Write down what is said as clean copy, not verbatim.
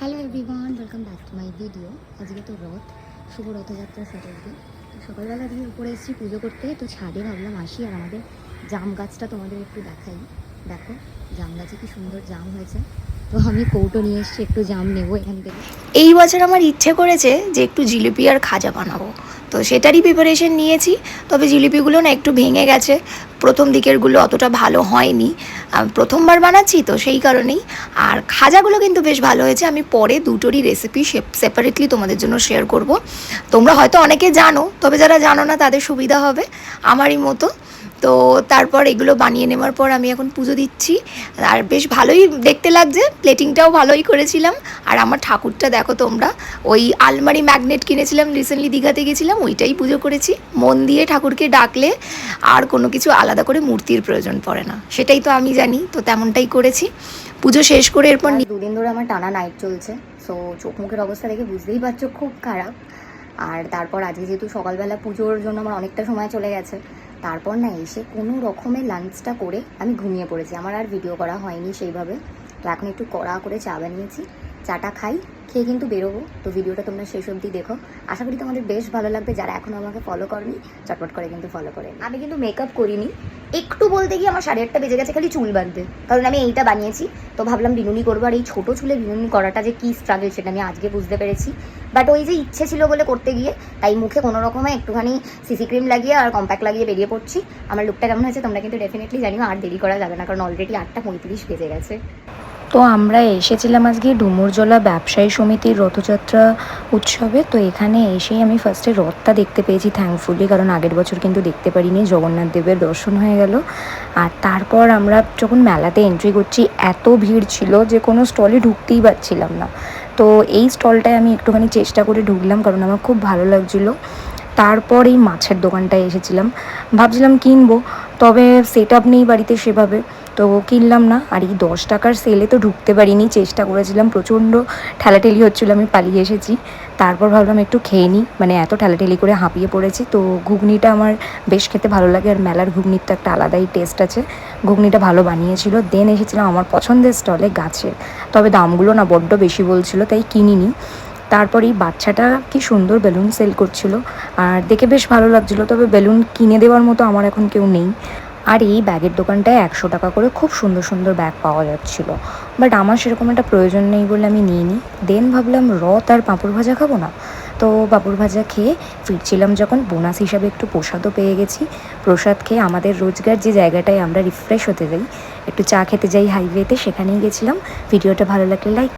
Hello everyone, welcome back to my video. আজকে তো রথ, শুভ রথযাত্রা স্যাটারডে। সকালবেলা দিয়ে উপরে এসেছি পুজো করতে, তো ছাদে ভাবলাম আসি আর আমাদের জাম গাছটা তোমাদের একটু দেখাই। দেখো জাম গাছে কি সুন্দর জাম হয়েছে। তো আমি কৌটো নিয়ে এসেছি, একটু জাম নেবো এখান থেকে। এই বছর আমার ইচ্ছে করেছে যে একটু জিলিপি আর খাজা বানাবো, তো সেটারই প্রিপারেশন নিয়েছি। তবে জিলিপিগুলো না একটু ভেঙে গেছে, প্রথম দিকেরগুলো অতটা ভালো হয়নি, প্রথমবার বানাচ্ছি তো সেই কারণেই। আর খাজাগুলো কিন্তু বেশ ভালো হয়েছে। আমি পরে দুটোরই রেসিপি সেপারেটলি তোমাদের জন্য শেয়ার করব। তোমরা হয়তো অনেকে জানো, তবে যারা জানো না তাদের সুবিধা হবে আমারই মতো। তো তারপর এগুলো বানিয়ে নেওয়ার পর আমি এখন পুজো দিচ্ছি। আর বেশ ভালোই দেখতে লাগছে, প্লেটিংটাও ভালোই করেছিলাম। আর আমার ঠাকুরটা দেখো তোমরা, ওই আলমারি ম্যাগনেট কিনেছিলাম, রিসেন্টলি দীঘাতে গেছিলাম, ওইটাই পুজো করেছি। মন দিয়ে ঠাকুরকে ডাকলে আর কোনো কিছু আলাদা করে মূর্তির প্রয়োজন পড়ে না, সেটাই তো আমি জানি, তো তেমনটাই করেছি। পুজো শেষ করে এরপর দুদিন ধরে আমার টানা নাইট চলছে, সো চোখ মুখের অবস্থা দেখে বুঝতেই পারছো খুব খারাপ। আর তারপর আজকে যেহেতু সকালবেলা পুজোর জন্য আমার অনেকটা সময় চলে গেছে, তারপর না এসে কোনো রকমে লাঞ্চটা করে আমি ঘুমিয়ে পড়েছি। আমার আর ভিডিও করা হয়নি সেইভাবে। তো এখন একটু কড়া করে চা বানিয়েছি, চাটা খাই, খেয়ে কিন্তু বেরোবো। তো ভিডিওটা তোমরা শেষ অবধি দেখো, আশা করি তোমাদের বেশ ভালো লাগবে। যারা এখনও আমাকে ফলো করনি, চটপট করে কিন্তু ফলো করে। আমি কিন্তু মেকআপ করিনি, একটু বলতে গিয়ে আমার 8:30 বেজে গেছে খালি চুল বাঁধতে, কারণ আমি এইটা বানিয়েছি। তো ভাবলাম বিনুনি করবো, আর এই ছোটো চুলে বিনুনি করাটা যে কী স্ট্রাগল সেটা আমি আজকে বুঝতে পেরেছি। বাট ওই যে ইচ্ছে ছিল বলে করতে গিয়ে, তাই মুখে কোনো রকমে একটুখানি সিসি ক্রিম লাগিয়ে আর কম্প্যাক্ট লাগিয়ে বেরিয়ে পড়ছি। আমার লুকটা কেমন হয়েছে তোমরা কিন্তু ডেফিনেটলি জানিও। আর দেরি করা যাবে না, কারণ অলরেডি 8:35 বেজে গেছে। তো আমরা এসেছিলাম আজকে ডুমুরজলা ব্যবসায়ী সমিতির রথযাত্রা উৎসবে। তো এখানে এসেই আমি ফার্স্টে রথটা দেখতে পেয়েছি থ্যাঙ্কফুলি, কারণ আগের বছর কিন্তু দেখতে পারিনি। জগন্নাথ দেবের দর্শন হয়ে গেল। আর তারপর আমরা যখন মেলাতে এন্ট্রি করছি, এত ভিড় ছিল যে কোনো স্টলে ঢুকতেই পারছিলাম না। তো এই স্টলটায় আমি একটুখানি চেষ্টা করে ঢুকলাম, কারণ আমার খুব ভালো লাগছিলো। তারপর এই মাছের দোকানটায় এসেছিলাম, ভাবছিলাম কিনবো, তবে সেট আপ নেই বাড়িতে সেভাবে, তো কিনলাম না। আর এই 10 টাকার সেলে তো ঢুকতে পারিনি, চেষ্টা করেছিলাম, প্রচণ্ড ঠেলাঠেলি হচ্ছিলো, আমি পালিয়ে এসেছি। তারপর ভাবলাম একটু খেয়ে নিই, মানে এত ঠেলাঠেলি করে হাঁপিয়ে পড়েছি। তো ঘুগনিটা আমার বেশ খেতে ভালো লাগে, আর মেলার ঘুগনির তো একটা আলাদাই টেস্ট আছে। ঘুগনিটা ভালো বানিয়েছিল। দেন এসেছিলাম আমার পছন্দের স্টলে গাছের, তবে দামগুলো না বড্ড বেশি বলছিলো, তাই কিনিনি। তারপর এই বাচ্চাটা কি সুন্দর বেলুন সেল করছিল, আর দেখে বেশ ভালো লাগছিলো, তবে বেলুন কিনে দেওয়ার মতো আমার এখন কেউ নেই। আর এই ব্যাগের দোকানটায় 100 টাকা করে খুব সুন্দর সুন্দর ব্যাগ পাওয়া যাচ্ছিল, বাট আমার সেরকম একটা প্রয়োজন নেই বলে আমি নিইনি। দেন ভাবলাম রথ আর পাঁপড় ভাজা খাবো না, তো পাঁপড় ভাজা খেয়ে ফিরছিলাম যখন, বোনাস হিসাবে একটু প্রসাদও পেয়ে গেছি। প্রসাদ খেয়ে আমাদের রোজগার যে জায়গাটায় আমরা রিফ্রেশ হতে যাই, একটু চা খেতে যাই হাইওয়েতে, সেখানেই গেছিলাম। ভিডিওটা ভালো লাগলে লাইক